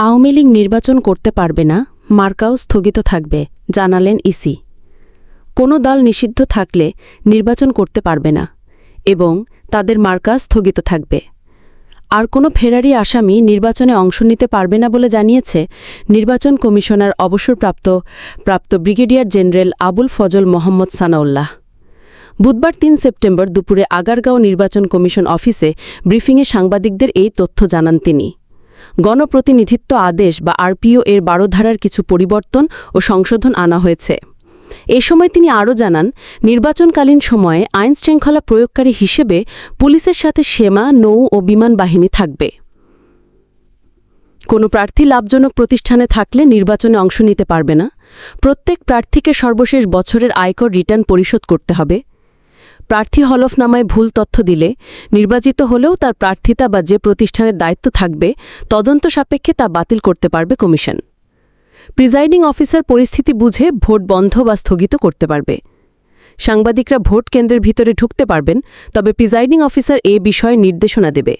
আওয়ামী লীগ নির্বাচন করতে পারবে না, মার্কাও স্থগিত থাকবে, জানালেন ইসি। কোনো দল নিষিদ্ধ থাকলে নির্বাচন করতে পারবে না এবং তাদের মার্কা স্থগিত থাকবে। আর কোনো ফেরারি আসামি নির্বাচনে অংশ নিতে পারবে না বলে জানিয়েছে নির্বাচন কমিশনার অবসরপ্রাপ্ত ব্রিগেডিয়ার জেনারেল আবুল ফজল মোহাম্মদ সানাউল্লাহ। বুধবার ৩ সেপ্টেম্বর দুপুরে আগারগাঁও নির্বাচন কমিশন অফিসে ব্রিফিংয়ে সাংবাদিকদের এই তথ্য জানান তিনি। গণপ্রতিনিধিত্ব আদেশ বা আরপিও এর ১২ ধারার কিছু পরিবর্তন ও সংশোধন আনা হয়েছে। এ সময় তিনি আরও জানান, নির্বাচনকালীন সময়ে আইনশৃঙ্খলা প্রয়োগকারী হিসেবে পুলিশের সাথে সেনা, নৌ ও বিমান বাহিনী থাকবে। কোনো প্রার্থী লাভজনক প্রতিষ্ঠানে থাকলে নির্বাচনে অংশ নিতে পারবে না। প্রত্যেক প্রার্থীকে সর্বশেষ বছরের আয়কর রিটার্ন পরিশোধ করতে হবে। প্রার্থী হলফনামায় ভুল তথ্য দিলে নির্বাচিত হলেও তার প্রার্থিতা বা যে প্রতিষ্ঠানের দায়িত্ব থাকবে তদন্ত সাপেক্ষে তা বাতিল করতে পারবে কমিশন। প্রিজাইডিং অফিসার পরিস্থিতি বুঝে ভোট বন্ধ বা স্থগিত করতে পারবে। সাংবাদিকরা ভোট কেন্দ্রের ভিতরে ঢুকতে পারবেন, তবে প্রিজাইডিং অফিসার এ বিষয়ে নির্দেশনা দেবে।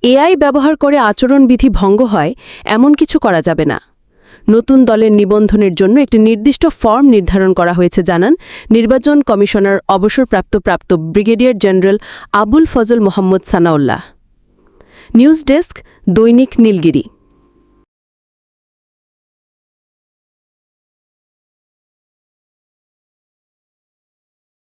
এআই ব্যবহার করে আচরণবিধি ভঙ্গ হয় এমন কিছু করা যাবে না। নতুন দলের নিবন্ধনের জন্য একটি নির্দিষ্ট ফর্ম নির্ধারণ করা হয়েছে, জানান নির্বাচন কমিশনার অবসরপ্রাপ্ত brigadier general Abul Fazal Mohammad Sanaullah. News desk, দৈনিক নীলগিরি।